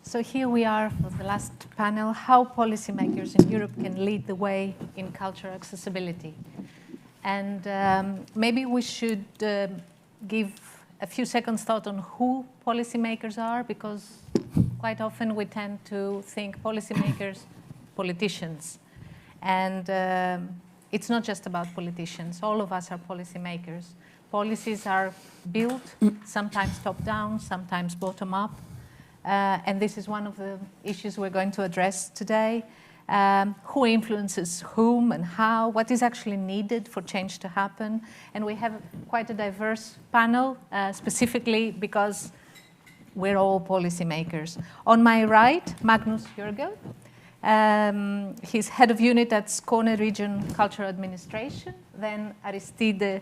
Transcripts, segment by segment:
So here we are for the last panel, how policymakers in Europe can lead the way in cultural accessibility. And maybe we should give a few seconds thought on who policymakers are, because quite often we tend to think policymakers, politicians. And it's not just about politicians. All of us are policymakers. Policies are built, sometimes top-down, sometimes bottom-up. And this is one of the issues we're going to address today. Who influences whom and how, what is actually needed for change to happen. And we have quite a diverse panel, specifically because we're all policymakers. On my right, Magnus Jörgel. He's head of unit at Skåne Region Cultural Administration. Then Aristide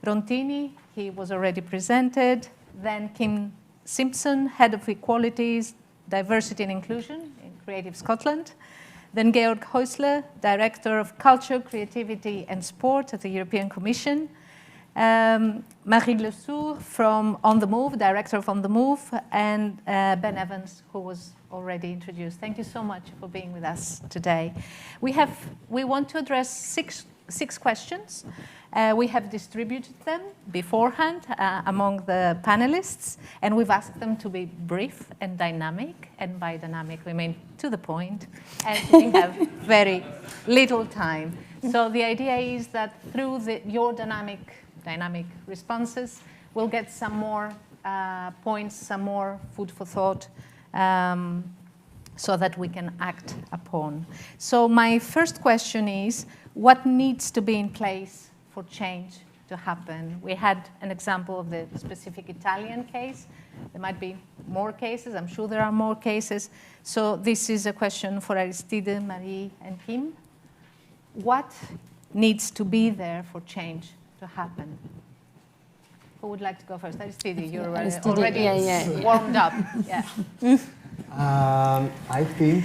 Rontini, he was already presented. Then Simpson, head of equalities, diversity and inclusion in Creative Scotland. Then Georg Häusler, director of culture, creativity and sport at the European Commission. Marie Lesour from On the Move, director of On the Move, and Ben Evans, who was already introduced. Thank you so much for being with us today. We want to address six questions. We have distributed them beforehand among the panelists, and we've asked them to be brief and dynamic. And by dynamic, we mean to the point, and we have very little time. So the idea is that through your dynamic responses, we'll get some more points, some more food for thought, so that we can act upon. So my first question is, what needs to be in place for change to happen? We had an example of the specific Italian case. There might be more cases. I'm sure there are more cases. So this is a question for Aristide, Marie, and Kim. What needs to be there for change to happen? Who would like to go first? Aristide, you're already warmed up. Yeah. I think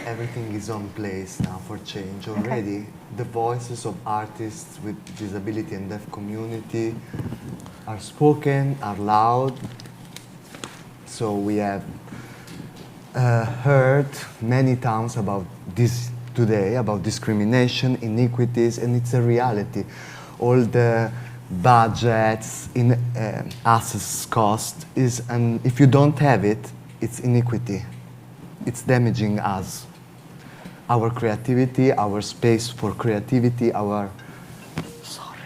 everything is on place now for change already. Okay. The voices of artists with disability and deaf community are spoken, are loud. So we have heard many times about this today, about discrimination, inequities, and it's a reality. All the budgets in access cost is, and if you don't have it, it's inequity. It's damaging us. Our creativity, our space for creativity, Sorry.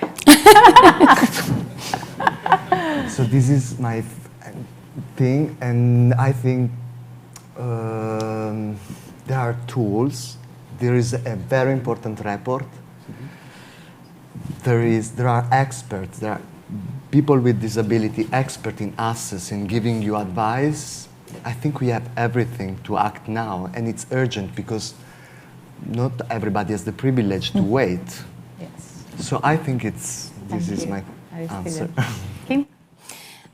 So this is my thing, and I think there are tools. There is a very important report. There are experts. There are people with disability, expert in access, in giving you advice. I think we have everything to act now, and it's urgent because not everybody has the privilege to wait. Yes. So I think this is my answer. Kim?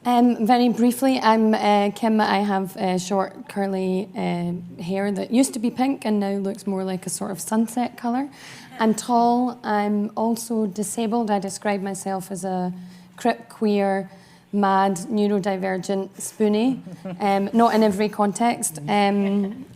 Very briefly, I'm Kim. I have short curly hair that used to be pink and now looks more like a sort of sunset colour. I'm tall. I'm also disabled. I describe myself as a crip, queer, mad, neurodivergent spoonie, not in every context.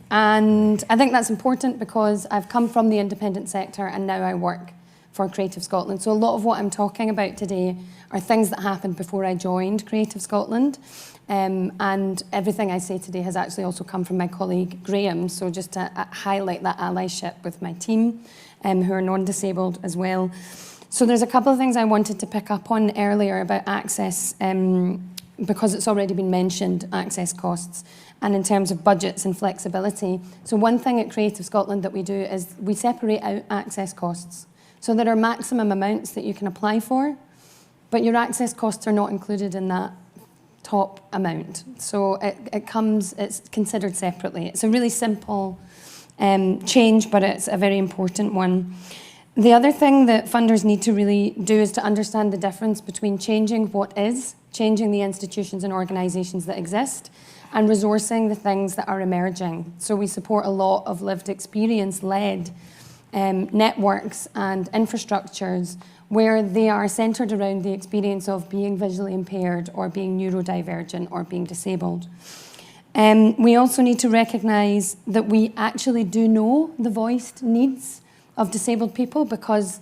And I think that's important because I've come from the independent sector and now I work for Creative Scotland. So a lot of what I'm talking about today are things that happened before I joined Creative Scotland. And everything I say today has actually also come from my colleague Graham. So just to highlight that allyship with my team, who are non-disabled as well. So there's a couple of things I wanted to pick up on earlier about access, because it's already been mentioned, access costs, and in terms of budgets and flexibility. So one thing at Creative Scotland that we do is we separate out access costs. So there are maximum amounts that you can apply for, but your access costs are not included in that top amount. So it's considered separately. It's a really simple change, but it's a very important one. The other thing that funders need to really do is to understand the difference between changing what is, changing the institutions and organisations that exist, and resourcing the things that are emerging. So we support a lot of lived experience-led networks and infrastructures where they are centred around the experience of being visually impaired or being neurodivergent or being disabled. We also need to recognise that we actually do know the voiced needs of disabled people because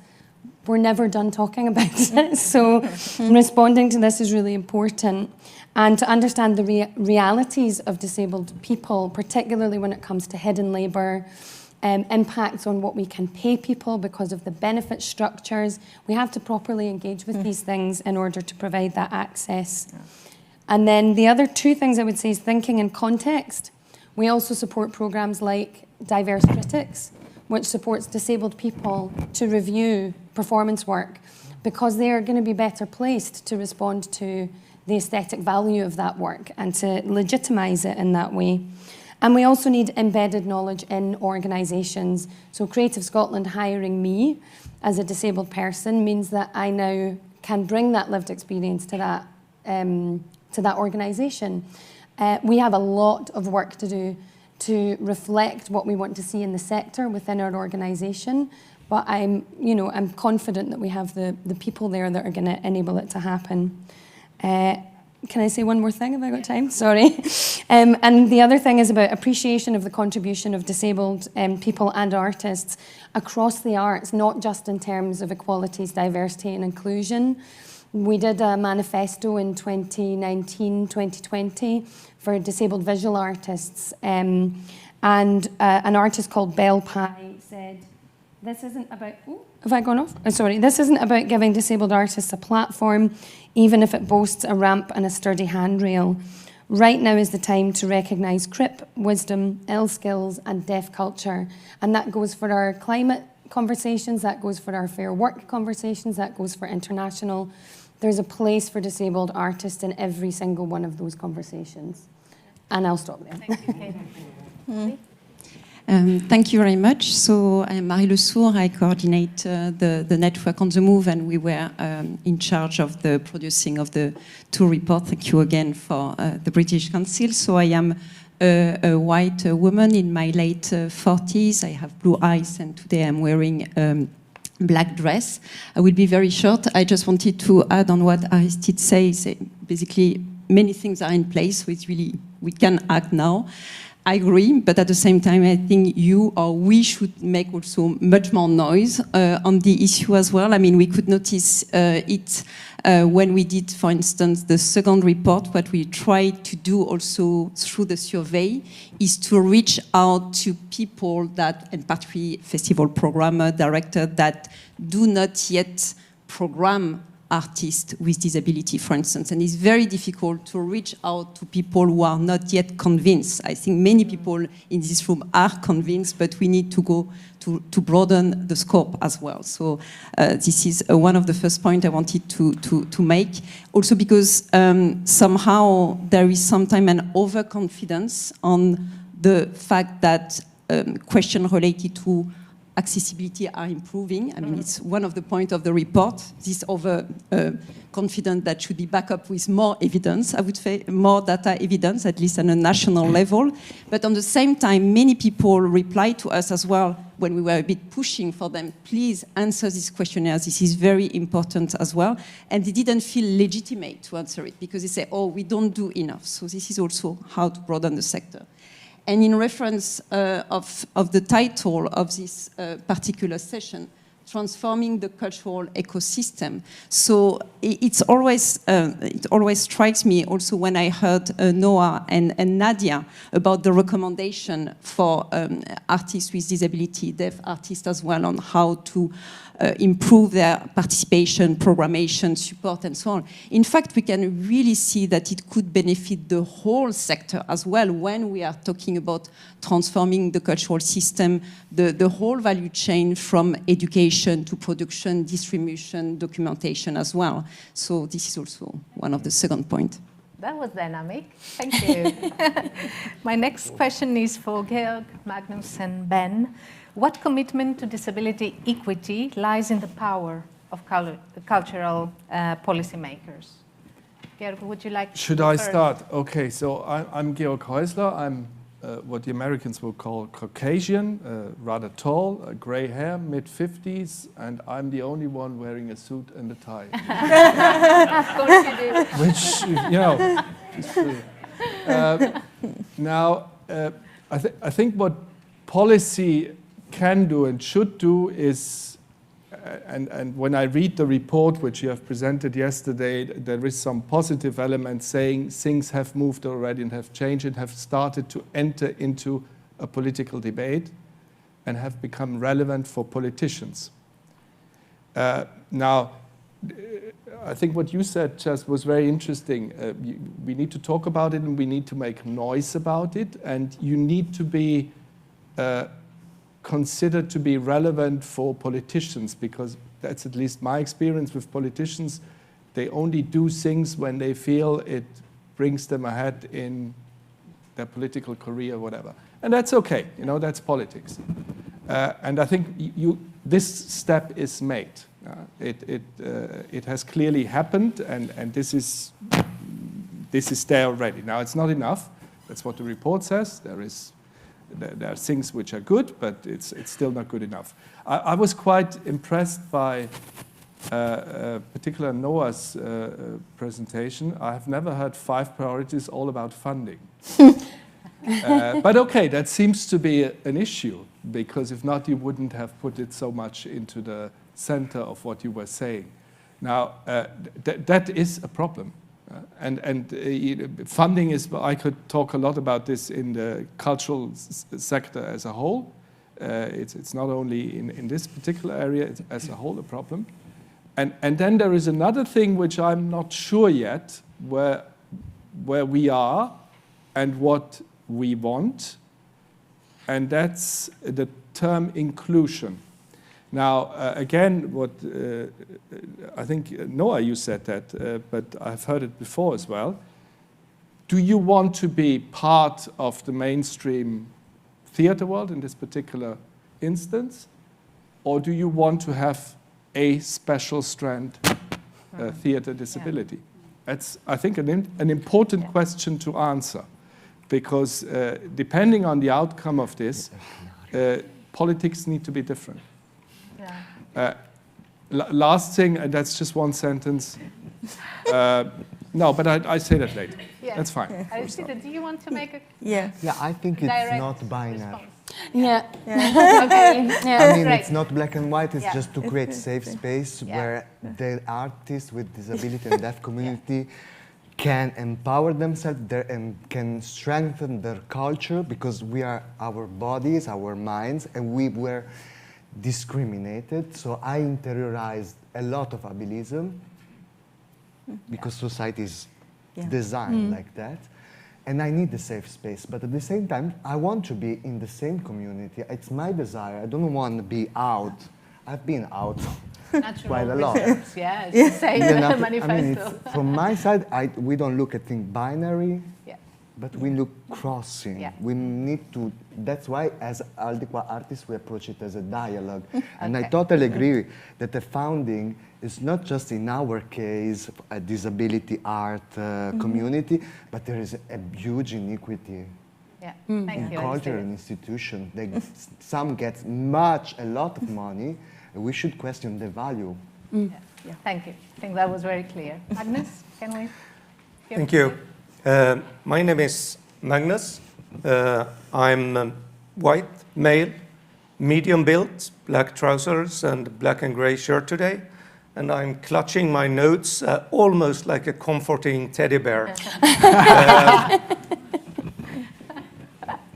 we're never done talking about it. So responding to this is really important. And to understand the realities of disabled people, particularly when it comes to hidden labour, impacts on what we can pay people because of the benefit structures. We have to properly engage with these things in order to provide that access. Yeah. And then the other two things I would say is thinking in context. We also support programmes like Diverse Critics, which supports disabled people to review performance work because they are going to be better placed to respond to the aesthetic value of that work and to legitimise it in that way. And we also need embedded knowledge in organisations. So Creative Scotland hiring me as a disabled person means that I now can bring that lived experience to that organisation. We have a lot of work to do to reflect what we want to see in the sector within our organisation. But I'm confident that we have the people there that are going to enable it to happen. Can I say one more thing? Have I got time? Sorry. And the other thing is about appreciation of the contribution of disabled people and artists across the arts, not just in terms of equalities, diversity and inclusion. We did a manifesto in 2019, 2020 for disabled visual artists. And an artist called Belle Pye said, this isn't about, have I gone off? Oh, sorry, this isn't about giving disabled artists a platform, even if it boasts a ramp and a sturdy handrail. Right now is the time to recognise crip, wisdom, ill skills and deaf culture. And that goes for our climate conversations, that goes for our fair work conversations, that goes for international. There's a place for disabled artists in every single one of those conversations. And I'll stop there. Thank you, Kate. Thank you very much. So I'm Marie-Le Sourd. I coordinate the network on the move, and we were in charge of the producing of the tour report. Thank you again for the British Council. So I am a white woman in my late 40s. I have blue eyes, and today I'm wearing black dress. I will be very short. I just wanted to add on what Aristide says. Basically, many things are in place, which really we can act now. I agree, but at the same time, I think you or we should make also much more noise on the issue as well. I mean, we could notice it when we did, for instance, the second report. What we tried to do also through the survey is to reach out to people that, and particularly festival programmer, director, that do not yet program artists with disability, for instance, and it's very difficult to reach out to people who are not yet convinced. I think many people in this room are convinced, but we need to go to broaden the scope as well. So this is one of the first points I wanted to make. Also because somehow there is sometimes an overconfidence on the fact that questions related to accessibility are improving. I mean, it's one of the points of the report, this confidence that should be backed up with more evidence, I would say, more data evidence, at least on a national level. But on the same time, many people replied to us as well when we were a bit pushing for them, please answer this questionnaire, this is very important as well. And they didn't feel legitimate to answer it because they say, oh, we don't do enough. So this is also how to broaden the sector. And in reference of the title of this particular session, transforming the cultural ecosystem. So it always strikes me also when I heard Noah and Nadia about the recommendation for artists with disability, deaf artists as well, on how to improve their participation, programmation, support, and so on. In fact, we can really see that it could benefit the whole sector as well when we are talking about transforming the cultural system, the whole value chain from education to production, distribution, documentation as well. So this is also one of the second points. That was dynamic. Thank you. My next question is for Georg, Magnus, and Ben. What commitment to disability equity lies in the power of cultural policymakers? Georg, would you like to Should I start? Okay, so I'm Georg Häusler. I'm what the Americans will call Caucasian, rather tall, gray hair, mid-50s, and I'm the only one wearing a suit and a tie. Of course you do. Which, you know, Now, I think what policy can do and should do is, and when I read the report which you have presented yesterday, there is some positive elements saying things have moved already and have changed and have started to enter into a political debate and have become relevant for politicians. Now, I think what you said just was very interesting. We need to talk about it and we need to make noise about it, and you need to be considered to be relevant for politicians, because that's at least my experience with politicians. They only do things when they feel it brings them ahead in their political career or whatever. And that's okay, you know, that's politics. And I think this step is made. It has clearly happened, and this is there already. Now, it's not enough. That's what the report says. There are things which are good, but it's still not good enough. I was quite impressed by particularly Noah's presentation. I have never heard 5 priorities all about funding. But okay, that seems to be an issue, because if not, you wouldn't have put it so much into the center of what you were saying. Now, that is a problem. Funding is, I could talk a lot about this in the cultural sector as a whole. It's not only in this particular area, it's as a whole a problem. And then there is another thing which I'm not sure yet where we are and what we want, and that's the term inclusion. Now, again, what I think, Noah, you said that, but I've heard it before as well. Do you want to be part of the mainstream theater world in this particular instance, or do you want to have a special strand theater disability? That's, I think, an important question to answer, because depending on the outcome of this, politics need to be different. Last thing, and that's just one sentence. No, but I say that later. Yeah. That's fine. Aristide, do you want to make a Yeah, I think it's not binary. response? Yeah. Okay. Yeah. I mean, Great. it's not black and white. It's Yeah. just to create safe space where the artists with disability and deaf community can empower themselves and can strengthen their culture, because we are our bodies, our minds, and we were discriminated. So I interiorized a lot of ableism because society is designed like that. And I need a safe space. But at the same time, I want to be in the same community. It's my desire. I don't want to be out. I've been out quite a lot. Yeah, it's the same manifesto. I mean, from my side, we don't look at things binary. But we look crossing. Yeah. We need to, that's why as Aldequa artists, we approach it as a dialogue. And I totally agree that the founding is not just in our case, a disability art community, but there is a huge inequity in culture and institution. Some get a lot of money, and we should question the value. Thank you. I think that was very clear. Magnus, can we? Thank you. My name is Magnus. I'm white, male, medium built, black trousers and black and gray shirt today. And I'm clutching my notes almost like a comforting teddy bear.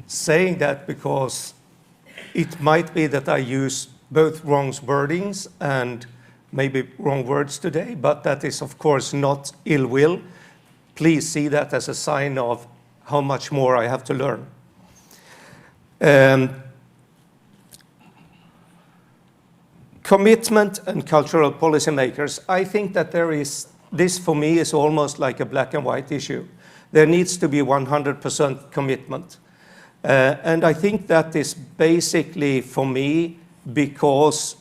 Saying that because it might be that I use both wrong wordings and maybe wrong words today, but that is of course not ill will. Please see that as a sign of how much more I have to learn. Commitment and cultural policymakers. I think that this for me is almost like a black and white issue. There needs to be 100% commitment. And I think that is basically for me because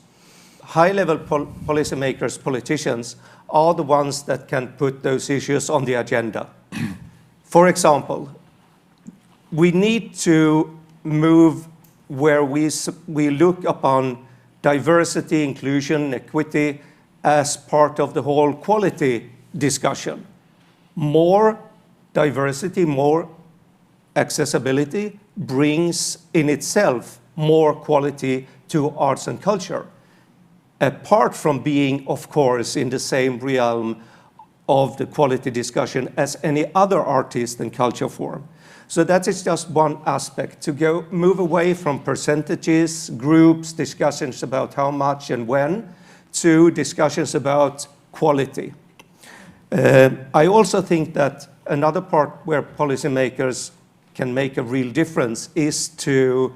high-level policymakers, politicians, are the ones that can put those issues on the agenda. For example, we need to move where we look upon diversity, inclusion, equity as part of the whole quality discussion. More diversity, more accessibility brings in itself more quality to arts and culture, apart from being, of course, in the same realm of the quality discussion as any other artist and culture form. So that is just one aspect, to move away from percentages, groups, discussions about how much and when, to discussions about quality. I also think that another part where policymakers can make a real difference is to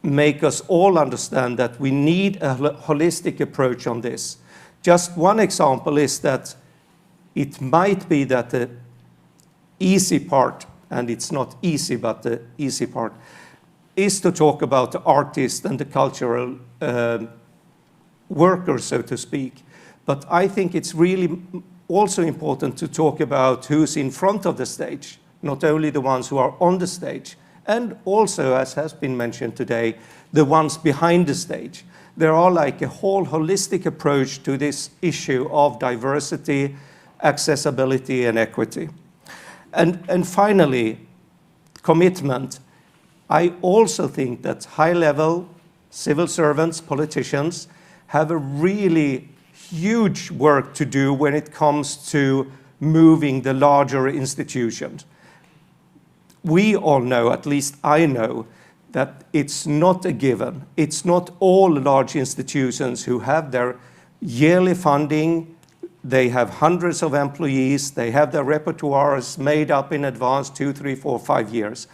make us all understand that we need a holistic approach on this. Just one example is that it might be that the easy part, and it's not easy, but the easy part, is to talk about the artist and the cultural worker, so to speak. But I think it's really also important to talk about who's in front of the stage, not only the ones who are on the stage, and also, as has been mentioned today, the ones behind the stage. There are like a whole holistic approach to this issue of diversity, accessibility, and equity. And finally, commitment. I also think that high-level civil servants, politicians, have a really huge work to do when it comes to moving the larger institutions. We all know, at least I know, that it's not a given. It's not all large institutions who have their yearly funding. They have hundreds of employees. They have their repertoires made up in advance 2, 3, 4, 5 years.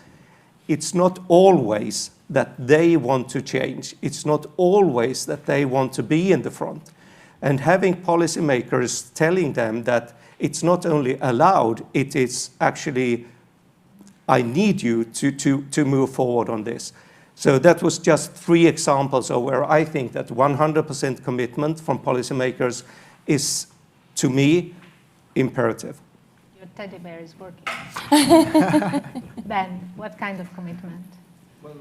It's not always that they want to change. It's not always that they want to be in the front. And having policymakers telling them that it's not only allowed, it is actually, I need you to move forward on this. So that was just 3 examples of where I think that 100% commitment from policymakers is, to me, imperative. Your teddy bear is working. Ben, what kind of commitment? Well,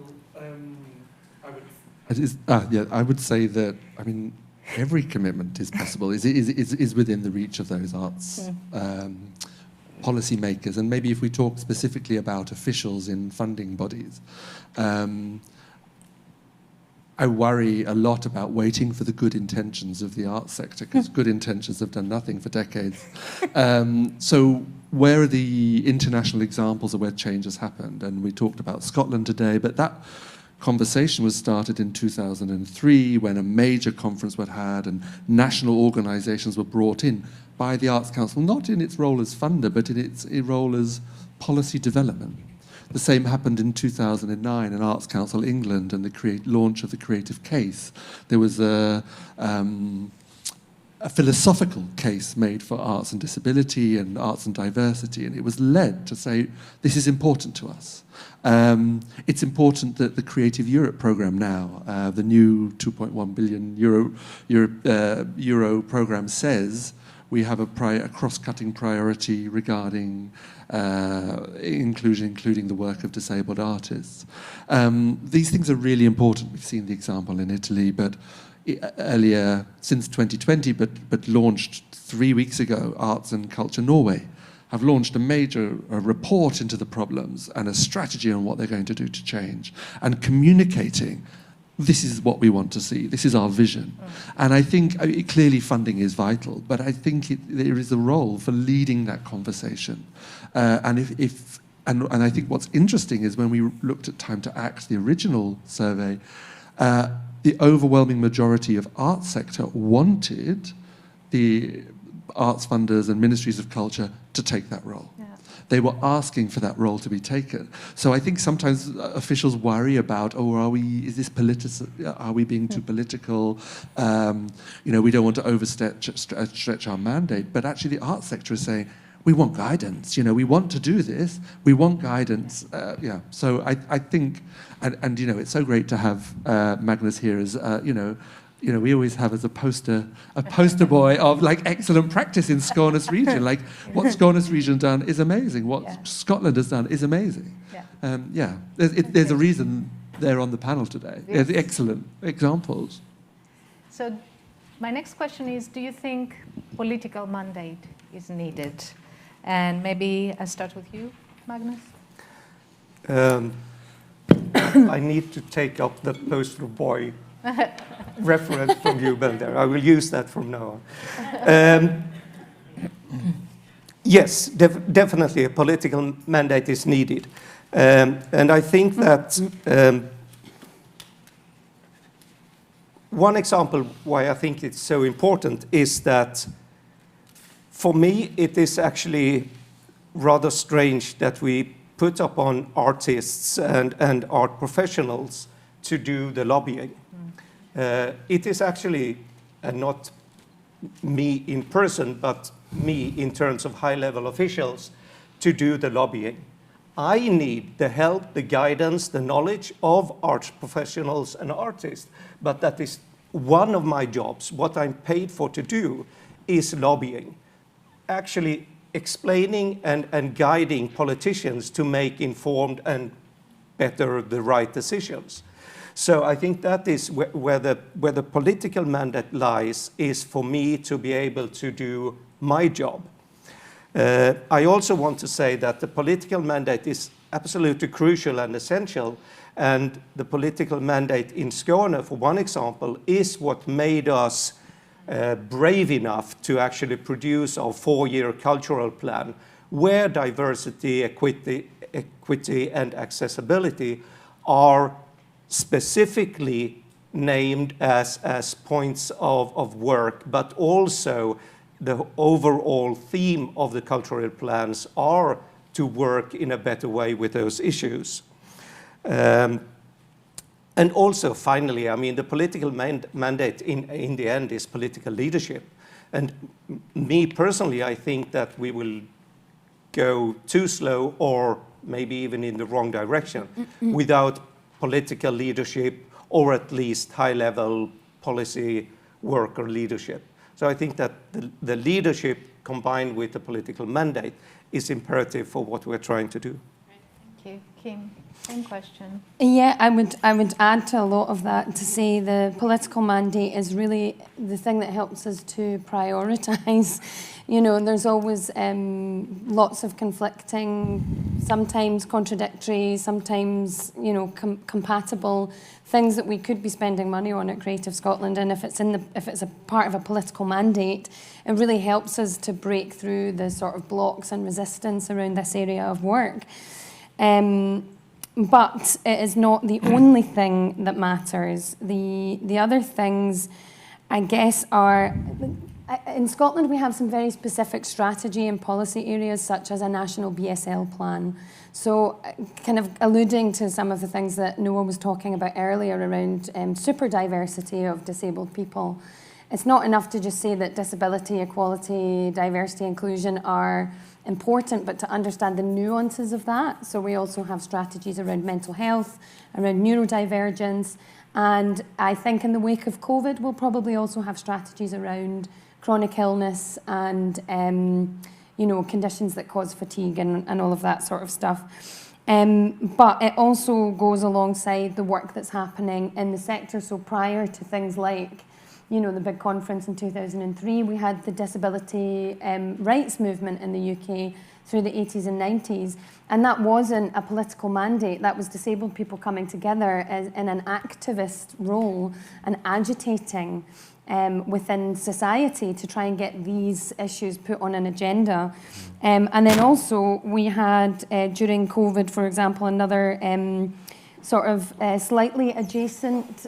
I would say that, I mean, every commitment is possible, is within the reach of those arts policymakers. And maybe if we talk specifically about officials in funding bodies, I worry a lot about waiting for the good intentions of the arts sector, because good intentions have done nothing for decades. So where are the international examples of where change has happened? And we talked about Scotland today, but that conversation was started in 2003 when a major conference was had and national organisations were brought in by the Arts Council, not in its role as funder, but in its role as policy development. The same happened in 2009 in Arts Council England and the launch of the Creative Case. There was a philosophical case made for arts and disability and arts and diversity, and it was led to say, this is important to us. It's important that the Creative Europe programme now, the new 2.1 billion euro programme, says we have a cross-cutting priority regarding inclusion, including the work of disabled artists. These things are really important. We've seen the example in Italy, but earlier, since 2020, but launched 3 weeks ago, Arts and Culture Norway have launched a major report into the problems and a strategy on what they're going to do to change, and communicating, this is what we want to see, this is our vision. And I think clearly funding is vital, but I think there is a role for leading that conversation. And I think what's interesting is when we looked at Time to Act, the original survey, the overwhelming majority of arts sector wanted the arts funders and ministries of culture to take that role. Yeah. They were asking for that role to be taken. So I think sometimes officials worry about, are we being too political? We don't want to overstretch our mandate. But actually the arts sector is saying, we want guidance, we want to do this, we want guidance, So I think, and it's so great to have Magnus here as, we always have as a poster boy of like excellent practice in Skåne's region. Like what Skåne's region done is amazing. What Scotland has done is amazing. There's a reason they're on the panel today. There's excellent examples. So my next question is, do you think political mandate is needed? And maybe I start with you, Magnus. I need to take up the poster boy reference from you, Bender. I will use that from now on. Yes, definitely a political mandate is needed. And I think that one example why I think it's so important is that for me it is actually rather strange that we put upon artists and art professionals to do the lobbying. It is actually not me in person, but me in terms of high-level officials to do the lobbying. I need the help, the guidance, the knowledge of art professionals and artists, but that is one of my jobs. What I'm paid for to do is lobbying, actually explaining and guiding politicians to make informed and better the right decisions. So I think that is where the political mandate lies, is for me to be able to do my job. I also want to say that the political mandate is absolutely crucial and essential, and the political mandate in Skåne, for one example, is what made us brave enough to actually produce our 4-year cultural plan, where diversity, equity and accessibility are specifically named as points of work, but also the overall theme of the cultural plans are to work in a better way with those issues. And also, finally, I mean, the political mandate in the end is political leadership. And me personally, I think that we will go too slow or maybe even in the wrong direction without political leadership, or at least high-level policy work or leadership. So I think that the leadership combined with the political mandate is imperative for what we're trying to do. Thank you. Kim, same question. Yeah, I would add to a lot of that to say the political mandate is really the thing that helps us to prioritize. You know, there's always lots of conflicting, sometimes contradictory, sometimes, you know, compatible things that we could be spending money on at Creative Scotland. And if it's a part of a political mandate, it really helps us to break through the sort of blocks and resistance around this area of work. But it is not the only thing that matters. The other things, I guess, are... In Scotland, we have some very specific strategy and policy areas, such as a national BSL plan. So kind of alluding to some of the things that Noah was talking about earlier around super diversity of disabled people, it's not enough to just say that disability, equality, diversity, inclusion are important, but to understand the nuances of that. So we also have strategies around mental health, around neurodivergence, and I think in the wake of COVID, we'll probably also have strategies around chronic illness and you know, conditions that cause fatigue and all of that sort of stuff. But it also goes alongside the work that's happening in the sector. So prior to things like, you know, the big conference in 2003, we had the disability rights movement in the UK through the 80s and 90s. And that wasn't a political mandate. That was disabled people coming together in an activist role and agitating within society to try and get these issues put on an agenda. And then also we had, during COVID, for example, another sort of slightly adjacent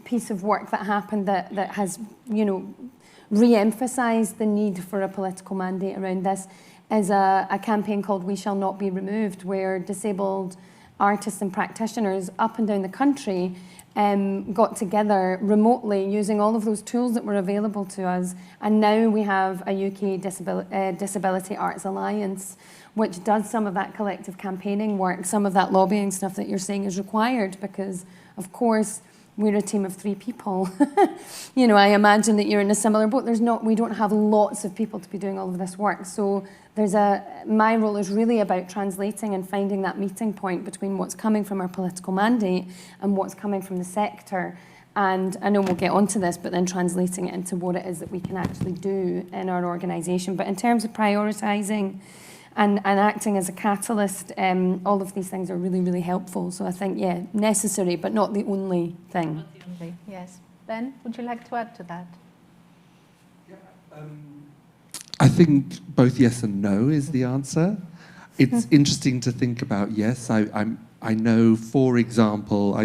piece of work that happened that has, you know, re-emphasised the need for a political mandate around this, is a campaign called We Shall Not Be Removed, where disabled artists and practitioners up and down the country got together remotely using all of those tools that were available to us. And now we have a UK Disability Arts Alliance, which does some of that collective campaigning work, some of that lobbying stuff that you're saying is required, because, of course, we're a team of 3 people. You know, I imagine that you're in a similar boat. We don't have lots of people to be doing all of this work. So my role is really about translating and finding that meeting point between what's coming from our political mandate and what's coming from the sector. And I know we'll get onto this, but then translating it into what it is that we can actually do in our organisation. But in terms of prioritising, and acting as a catalyst, all of these things are really, really helpful. So I think, yeah, necessary, but not the only thing. Not the only, yes. Ben, would you like to add to that? I think both yes and no is the answer. It's interesting to think about yes. I know, for example,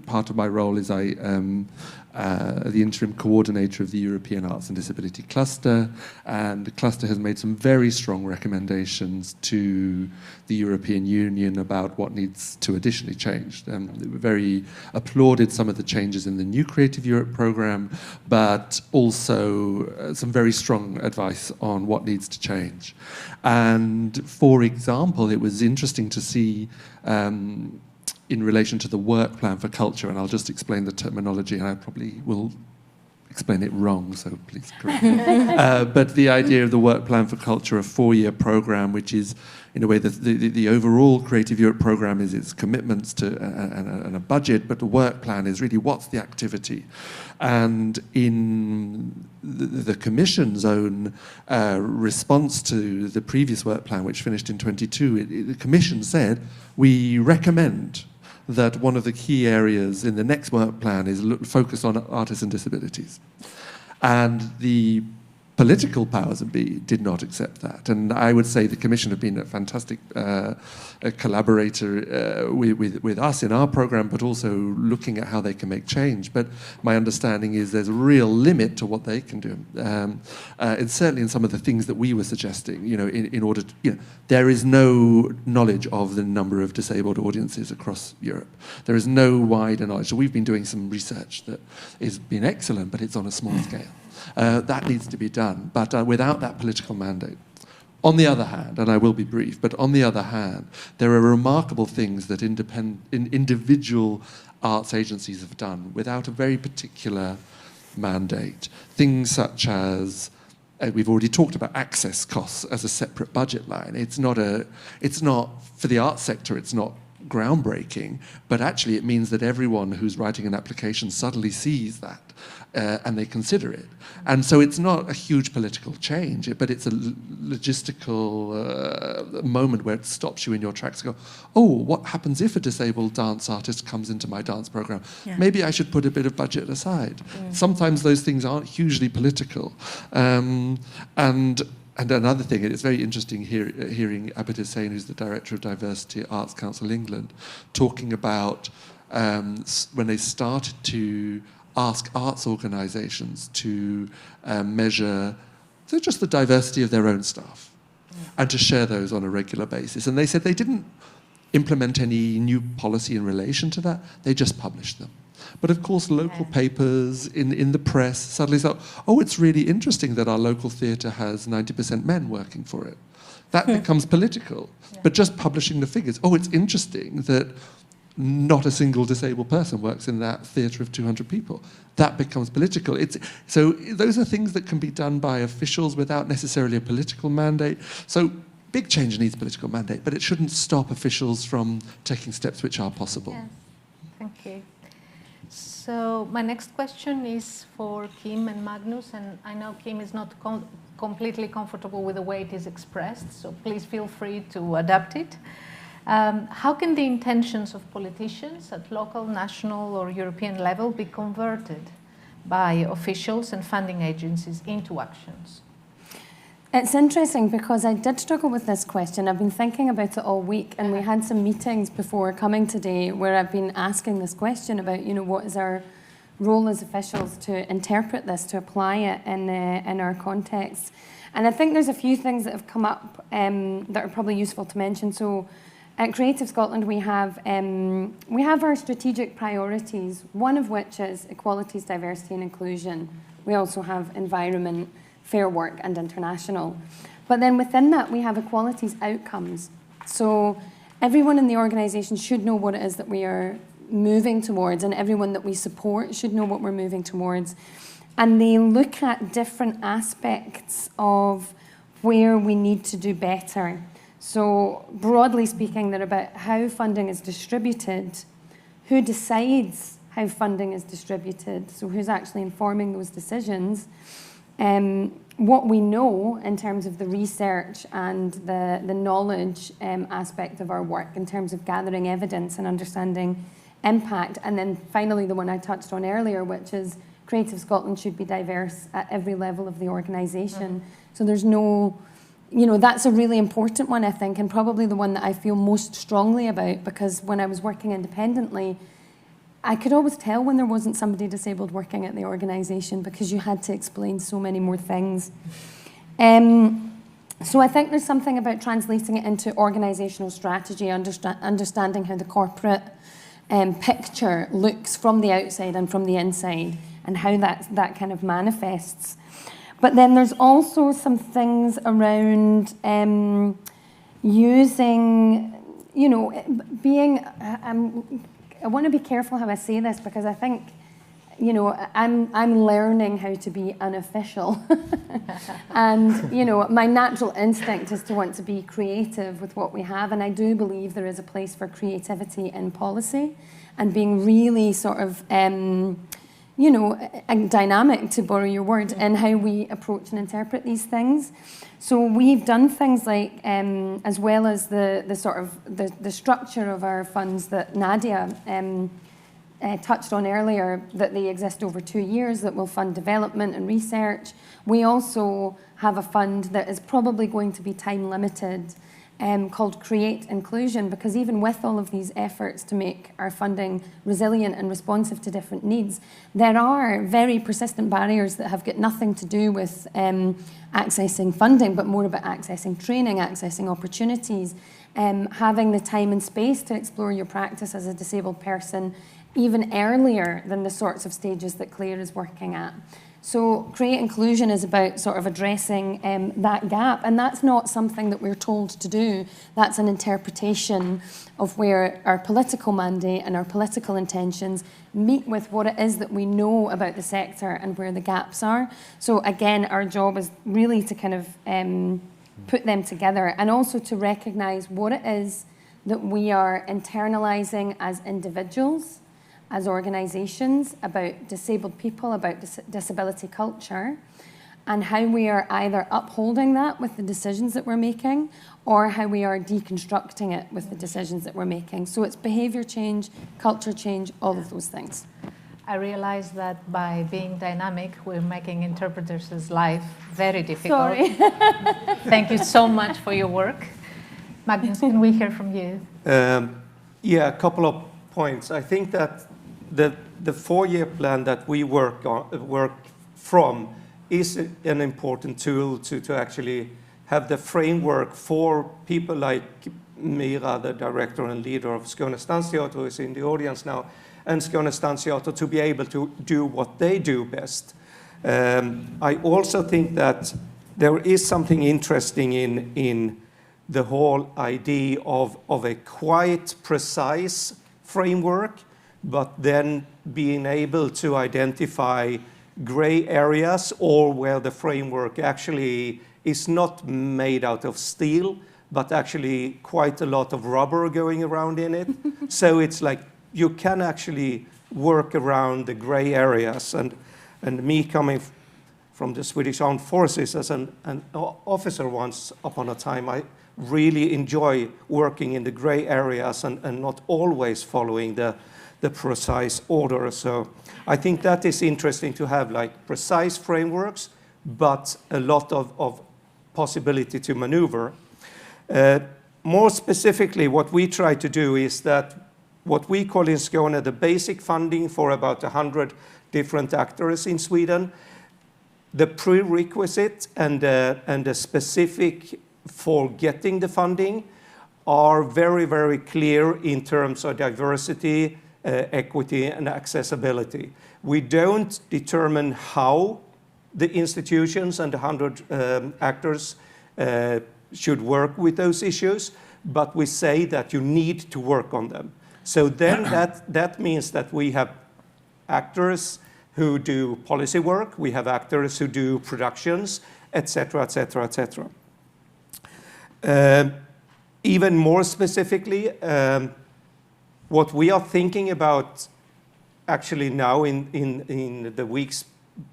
part of my role is I am the interim coordinator of the European Arts and Disability Cluster, and the cluster has made some very strong recommendations to the European Union about what needs to additionally change. They very applauded some of the changes in the new Creative Europe programme, but also some very strong advice on what needs to change. And for example, it was interesting to see in relation to the work plan for culture, and I'll just explain the terminology, and I probably will explain it wrong, so please correct me. But the idea of the work plan for culture, a 4-year program, which is, in a way, the overall Creative Europe program is its commitments to and a budget, but the work plan is really what's the activity. And in the Commission's own response to the previous work plan, which finished in 22, the Commission said, we recommend that one of the key areas in the next work plan is focus on artists and disabilities. And the political powers that be did not accept that. And I would say the Commission have been a fantastic collaborator with us in our programme, but also looking at how they can make change. But my understanding is there's a real limit to what they can do. And certainly in some of the things that we were suggesting, in order to, there is no knowledge of the number of disabled audiences across Europe. There is no wider knowledge. So we've been doing some research that has been excellent, but it's on a small scale. That needs to be done, but without that political mandate. On the other hand, and I will be brief, but on the other hand, there are remarkable things that individual arts agencies have done without a very particular mandate. Things such as, we've already talked about access costs as a separate budget line. It's not, for the arts sector, it's not groundbreaking, but actually it means that everyone who's writing an application suddenly sees that and they consider it. And so it's not a huge political change, but it's a logistical moment where it stops you in your tracks and go, oh, what happens if a disabled dance artist comes into my dance program? Yeah. Maybe I should put a bit of budget aside. Sometimes those things aren't hugely political. And another thing, and it's very interesting hearing Abid Hussain, who's the Director of Diversity at Arts Council England, talking about when they started to ask arts organisations to measure just the diversity of their own staff and to share those on a regular basis. And they said they didn't implement any new policy in relation to that, they just published them. But of course, local papers in the press suddenly thought, oh, it's really interesting that our local theatre has 90% men working for it. That becomes political. Yeah. But just publishing the figures, oh, it's interesting that not a single disabled person works in that theatre of 200 people. That becomes political. So those are things that can be done by officials without necessarily a political mandate. So big change needs political mandate, but it shouldn't stop officials from taking steps which are possible. Yes. Thank you. So my next question is for Kim and Magnus, and I know Kim is not completely comfortable with the way it is expressed, so please feel free to adapt it. How can the intentions of politicians at local, national or European level be converted by officials and funding agencies into actions? It's interesting because I did struggle with this question. I've been thinking about it all week, and we had some meetings before coming today where I've been asking this question about, what is our role as officials to interpret this, to apply it in our context. And I think there's a few things that have come up that are probably useful to mention. So at Creative Scotland, we have our strategic priorities, one of which is equalities, diversity and inclusion. We also have environment, fair work and international. But then within that, we have equalities outcomes. So everyone in the organisation should know what it is that we are moving towards, and everyone that we support should know what we're moving towards. And they look at different aspects of where we need to do better. So broadly speaking, they're about how funding is distributed, who decides how funding is distributed, so who's actually informing those decisions, What we know in terms of the research and the knowledge aspect of our work, in terms of gathering evidence and understanding impact, and then finally the one I touched on earlier, which is Creative Scotland should be diverse at every level of the organisation. So there's no, that's a really important one, I think, and probably the one that I feel most strongly about, because when I was working independently, I could always tell when there wasn't somebody disabled working at the organisation, because you had to explain so many more things. So I think there's something about translating it into organisational strategy, understanding how the corporate picture looks from the outside and from the inside, and how that kind of manifests. But then there's also some things around using, being... I want to be careful how I say this, because I think, I'm learning how to be unofficial. And, my natural instinct is to want to be creative with what we have. And I do believe there is a place for creativity in policy and being really sort of, dynamic, to borrow your word, in how we approach and interpret these things. So we've done things like, as well as the sort of the structure of our funds that Nadia touched on earlier, that they exist over 2 years, that will fund development and research. We also have a fund that is probably going to be time limited, called Create Inclusion, because even with all of these efforts to make our funding resilient and responsive to different needs, there are very persistent barriers that have got nothing to do with accessing funding, but more about accessing training, accessing opportunities, having the time and space to explore your practice as a disabled person even earlier than the sorts of stages that Claire is working at. So Create Inclusion is about sort of addressing that gap, and that's not something that we're told to do. That's an interpretation of where our political mandate and our political intentions meet with what it is that we know about the sector and where the gaps are. So again, our job is really to kind of put them together, and also to recognise what it is that we are internalising as individuals, as organisations, about disabled people, about disability culture, and how we are either upholding that with the decisions that we're making, or how we are deconstructing it with the decisions that we're making. So it's behaviour change, culture change, all of those things. I realize that by being dynamic, we're making interpreters' life very difficult. Sorry. Thank you so much for your work. Magnus, can we hear from you? Yeah, a couple of points. I think that the 4-year plan that we work from is an important tool to actually have the framework for people like Mira, the director and leader of Skåne Stansteater, who is in the audience now, and Skåne Stansteater, to be able to do what they do best. I also think that there is something interesting in the whole idea of a quite precise framework, but then being able to identify gray areas, or where the framework actually is not made out of steel, but actually quite a lot of rubber going around in it. So it's like you can actually work around the gray areas. And me coming from the Swedish Armed Forces as an officer once upon a time, I really enjoy working in the gray areas and not always following the precise order. So I think that is interesting to have like precise frameworks, but a lot of possibility to maneuver. More specifically, what we try to do is that what we call in Skåne the basic funding for about 100 different actors in Sweden, the prerequisite and the specific for getting the funding are very, very clear in terms of diversity, equity, and accessibility. We don't determine how the institutions and the 100 actors should work with those issues, but we say that you need to work on them. So then that means that we have actors who do policy work, we have actors who do productions, etc., etc., etc. Even more specifically, what we are thinking about actually now in the weeks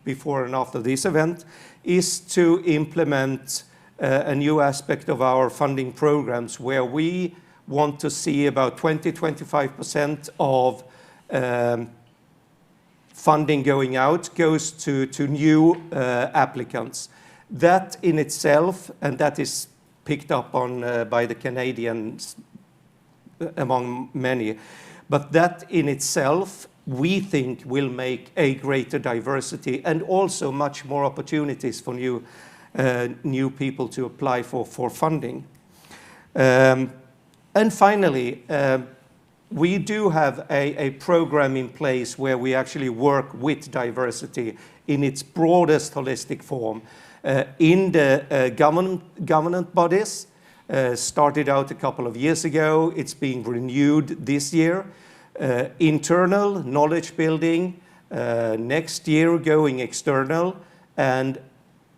before and after this event, is to implement a new aspect of our funding programs where we want to see about 20-25% of funding going out goes to new applicants. That in itself, and that is picked up on by the Canadians among many, but that in itself we think will make a greater diversity and also much more opportunities for new people to apply for funding. And finally, we do have a program in place where we actually work with diversity in its broadest holistic form in the government bodies. Started out a couple of years ago. It's being renewed this year. Internal knowledge building, next year going external, and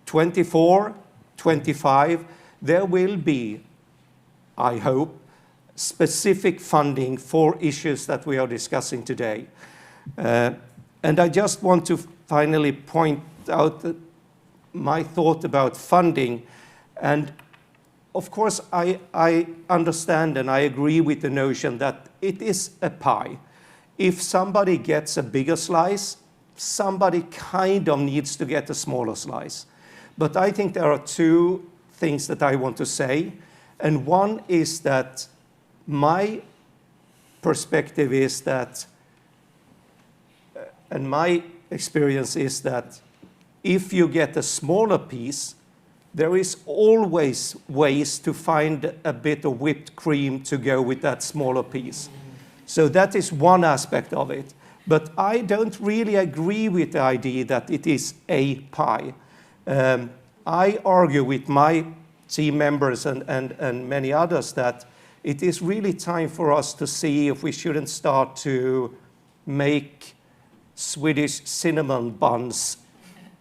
24, 25, there will be, I hope, specific funding for issues that we are discussing today. And I just want to finally point out my thought about funding. And of course, I understand and I agree with the notion that it is a pie. If somebody gets a bigger slice, somebody kind of needs to get a smaller slice. But I think there are two things that I want to say. And one is that my perspective is that, and my experience is that if you get a smaller piece, there is always ways to find a bit of whipped cream to go with that smaller piece. So that is one aspect of it. But I don't really agree with the idea that it is a pie. I argue with my team members and many others that it is really time for us to see if we shouldn't start to make Swedish cinnamon buns.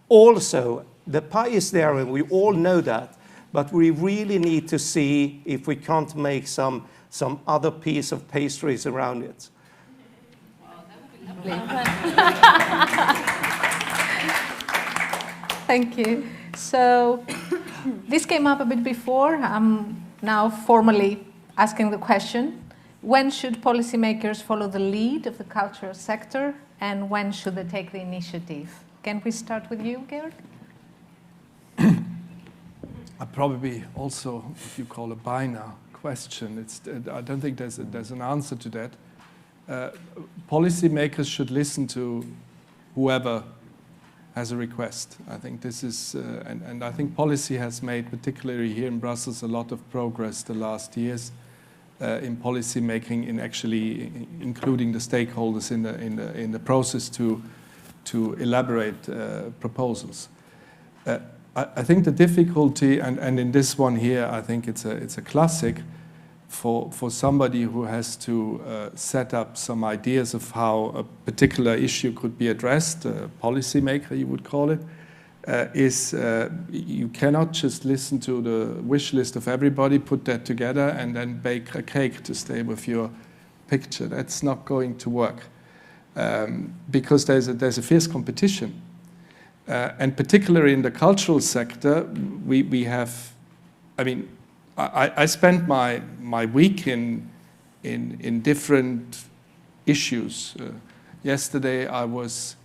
Also, the pie is there and we all know that, but we really need to see if we can't make some other piece of pastries around it. Thank you. So this came up a bit before. I'm now formally asking the question, when should policymakers follow the lead of the cultural sector and when should they take the initiative? Can we start with you, Georg? Probably also, if you call a binary question, I don't think there's an answer to that. Policymakers should listen to whoever has a request. I think this is, and I think policy has made, particularly here in Brussels, a lot of progress the last years in policy making, in actually including the stakeholders in the process to elaborate proposals. I think the difficulty, and in this one here, I think it's a classic for somebody who has to set up some ideas of how a particular issue could be addressed, a policymaker you would call it, is you cannot just listen to the wish list of everybody, put that together, and then bake a cake to stay with your picture. That's not going to work because there's a fierce competition. And particularly in the cultural sector, we have, I mean, I spent my week in different issues. Yesterday I was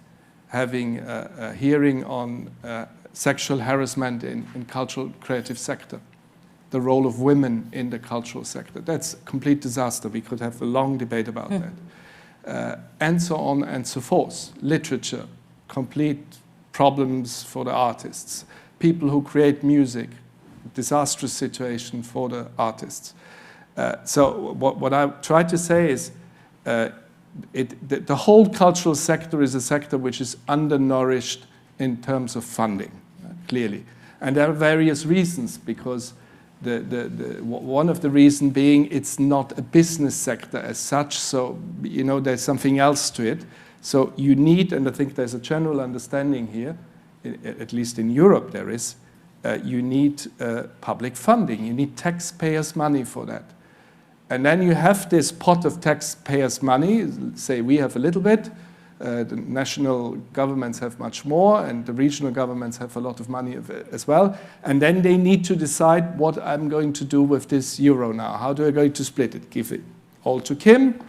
having a hearing on sexual harassment in cultural creative sector, the role of women in the cultural sector. That's a complete disaster. We could have a long debate about that. And so on and so forth. Literature, complete problems for the artists. People who create music, disastrous situation for the artists. So what I try to say is the whole cultural sector is a sector which is undernourished in terms of funding, clearly. And there are various reasons, because one of the reasons being it's not a business sector as such, so you know there's something else to it. So you need, and I think there's a general understanding here, at least in Europe there is, you need public funding. You need taxpayers' money for that. And then you have this pot of taxpayers' money, say we have a little bit, The national governments have much more, and the regional governments have a lot of money as well. And then they need to decide what I'm going to do with this euro now. How do I going to split it? Give it all to Kim,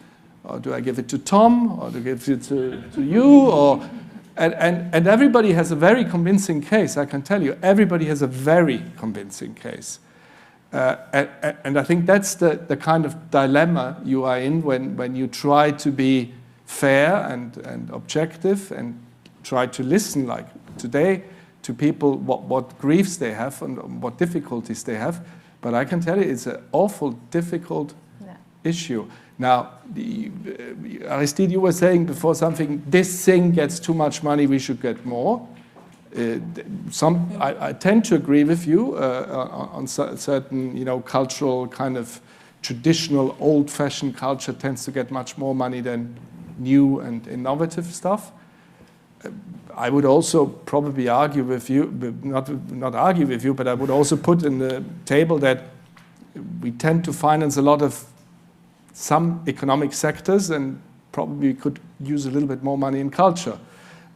or do I give it to Tom, or do I give it to you? And everybody has a very convincing case, I can tell you. Everybody has a very convincing case. And I think that's the kind of dilemma you are in when you try to be fair and objective and try to listen, like today, to people what griefs they have and what difficulties they have. But I can tell you it's an awful difficult issue. Now, Aristide, you were saying before something, this thing gets too much money, we should get more. I tend to agree with you on certain, cultural kind of traditional, old-fashioned culture tends to get much more money than new and innovative stuff. I would also probably argue with you, not argue with you, but I would also put in the table that we tend to finance a lot of some economic sectors and probably could use a little bit more money in culture.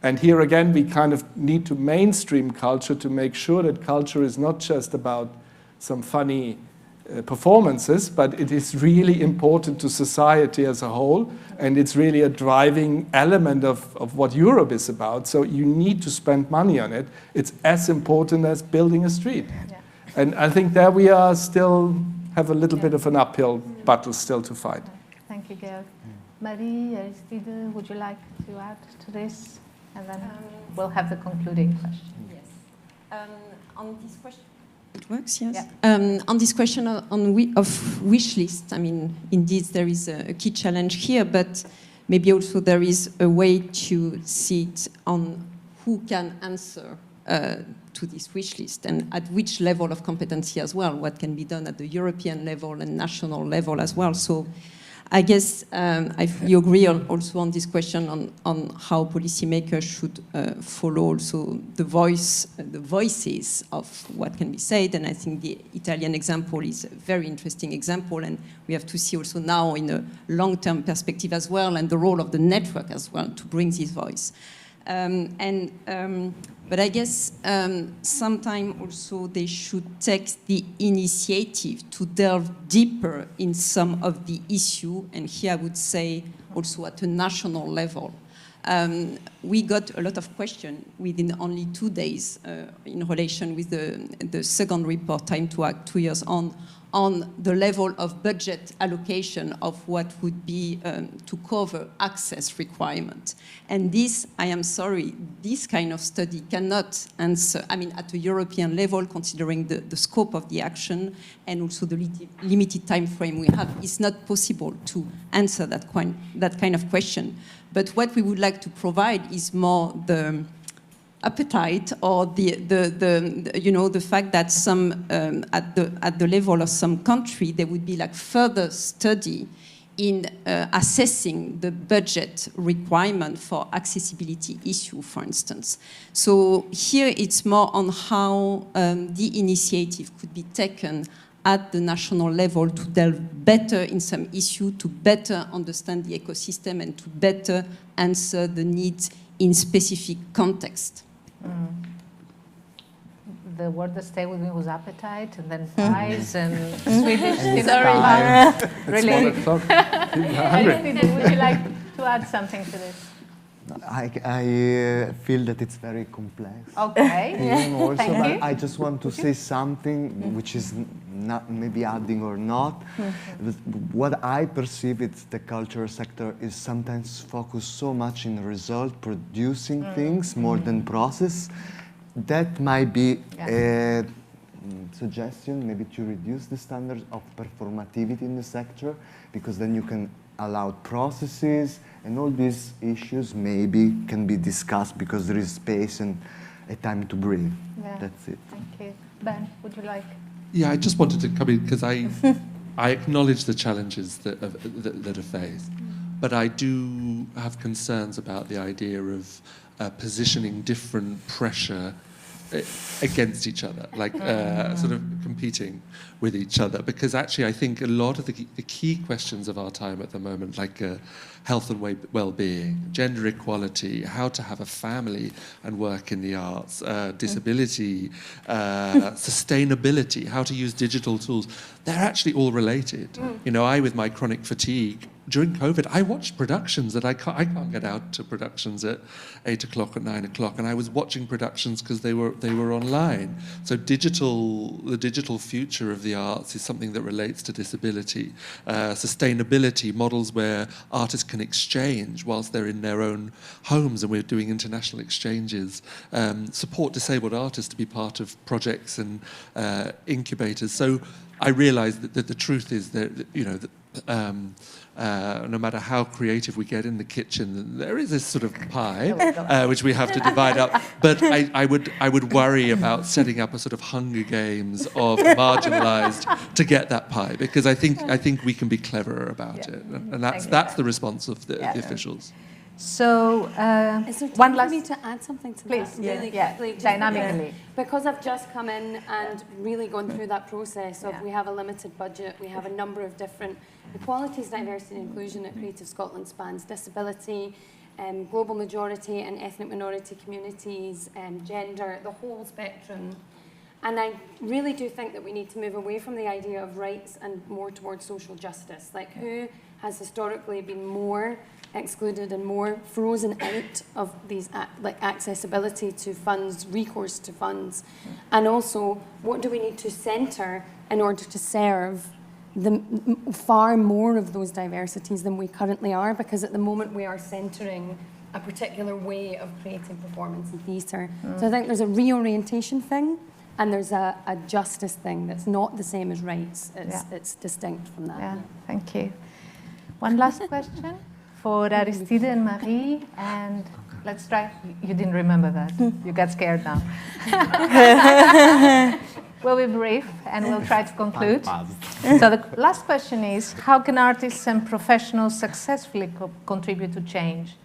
And here again, we kind of need to mainstream culture to make sure that culture is not just about some funny performances, but it is really important to society as a whole, and it's really a driving element of what Europe is about. So you need to spend money on it. It's as important as building a street. Yeah. And I think there we are still have a little bit of an uphill battle still to fight. Thank you, Georg. Marie, Aristide, would you like to add to this? And then we'll have the concluding question. Yes. On this question, it works, yes. Yeah. On this question of wish list, I mean, indeed there is a key challenge here, but maybe also there is a way to see it on who can answer to this wish list and at which level of competency as well, what can be done at the European level and national level as well. So I guess you agree also on this question on how policymakers should follow also the voices of what can be said. And I think the Italian example is a very interesting example. And we have to see also now in a long-term perspective as well, and the role of the network as well to bring this voice. But I guess sometimes also they should take the initiative to delve deeper in some of the issue, and here I would say also at a national level. We got a lot of questions within only 2 days in relation with the second report, Time to Act, 2 years on the level of budget allocation of what would be to cover access requirement. And this, I am sorry, this kind of study cannot answer, I mean, at a European level, considering the scope of the action and also the limited time frame we have, it's not possible to answer that kind of question. But what we would like to provide is more the appetite or the fact that some at the level of some country there would be like further study in assessing the budget requirement for accessibility issue, for instance. So here it's more on how the initiative could be taken at the national level to delve better in some issue, to better understand the ecosystem and to better answer the needs in specific context. The word that stayed with me was appetite, and then fries and Swedish dinner. Really? Would you like to add something to this? I feel that it's very complex. Okay. Also, Thank but you. I just want to say something which is not maybe adding or not. What I perceive is the cultural sector is sometimes focused so much in result producing things more than process. That might be a suggestion, maybe to reduce the standards of performativity in the sector, because then you can allow processes and all these issues maybe can be discussed because there is space and a time to breathe. Yeah. That's it. Thank you. Ben, would you like? Yeah, I just wanted to come in because I acknowledge the challenges that are faced, but I do have concerns about the idea of positioning different pressure against each other, like sort of competing with each other. Because actually, I think a lot of the key questions of our time at the moment, like health and well-being, gender equality, how to have a family and work in the arts, disability, sustainability, how to use digital tools, they're actually all related. You know, I, with my chronic fatigue, during COVID, I watched productions that I can't get out to productions at 8 o'clock or 9 o'clock, and I was watching productions because they were online. So the digital future of the arts is something that relates to disability. Sustainability, models where artists can exchange whilst they're in their own homes, and we're doing international exchanges. Support disabled artists to be part of projects and incubators. So I realised that the truth is that, you know, no matter how creative we get in the kitchen, there is this sort of pie which we have to divide up. But I would worry about setting up a sort of Hunger Games of marginalised to get that pie, because I think we can be cleverer about it, and that's the response of the officials. So Is there one time last, for me to add something to please, that really quickly? Just dynamically. Because I've just come in and really gone through that process of we have a limited budget, we have a number of different equalities, diversity and inclusion at Creative Scotland spans disability, global majority and ethnic minority communities, gender, the whole spectrum. And I really do think that we need to move away from the idea of rights and more towards social justice. Like, who has historically been more excluded and more frozen out of these like accessibility to funds, recourse to funds, and also what do we need to centre in order to serve the far more of those diversities than we currently are, because at the moment we are centering a particular way of creating performance and theatre. So I think there's a reorientation thing and there's a justice thing that's not the same as rights. It's distinct from that. Yeah, thank you. One last question for Aristide and Marie, and let's try. You didn't remember that. You got scared now. We'll be brief and we'll try to conclude. So the last question is, how can artists and professionals successfully contribute to change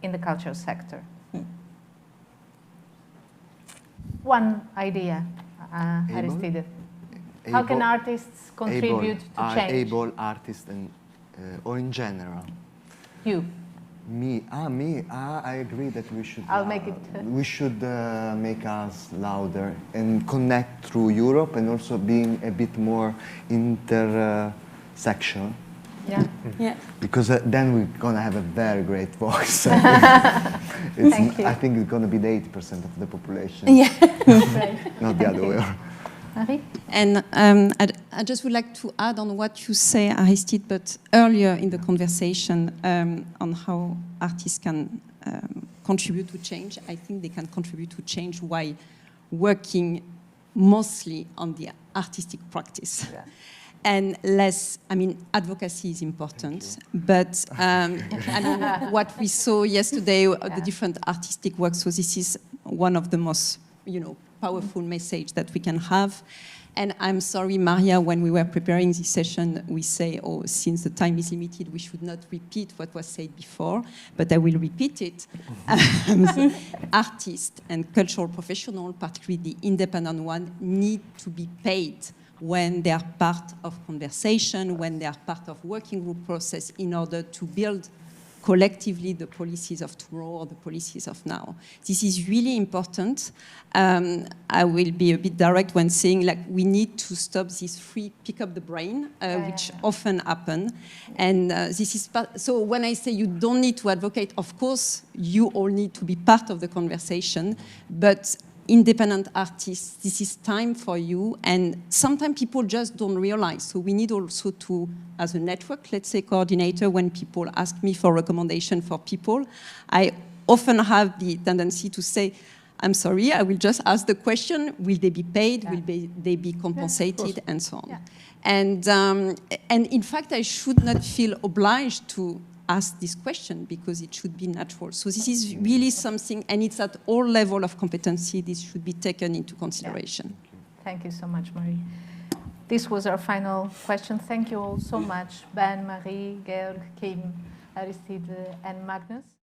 in the cultural sector? One idea, Aristide. How can artists contribute to change? Able artists and, or in general? You. Me. I agree that we should. I'll make it. We should make us louder and connect through Europe, and also being a bit more intersectional. Yeah. Because then we're gonna have a very great voice. Thank you. I think it's gonna be the 80% of the population. Yeah. Not the other way around. Marie? And I just would like to add on what you say, Aristide, but earlier in the conversation on how artists can contribute to change. I think they can contribute to change while working mostly on the artistic practice. Yeah. And less, I mean, advocacy is important, but I mean, what we saw yesterday, the different artistic works, so this is one of the most, you know, powerful message that we can have. And I'm sorry, Maria, when we were preparing this session, we say, oh, since the time is limited, we should not repeat what was said before, but I will repeat it. Artists and cultural professionals, particularly the independent one, need to be paid when they are part of conversation, when they are part of working group process in order to build collectively the policies of tomorrow or the policies of now. This is really important. I will be a bit direct when saying, like, we need to stop this free pick up the brain, which often happen. And this is so when I say you don't need to advocate, of course, you all need to be part of the conversation, but independent artists, this is time for you, and sometimes people just don't realize. So we need also to, as a network, let's say coordinator, when people ask me for recommendation for people, I often have the tendency to say, I'm sorry, I will just ask the question, will they be paid, will they be compensated, and so on. Yeah. And in fact, I should not feel obliged to ask this question because it should be natural. So this is really something, and it's at all level of competency, this should be taken into consideration. Yeah. Thank you so much, Marie. This was our final question. Thank you all so much, Ben, Marie, Georg, Kim, Aristide, and Magnus.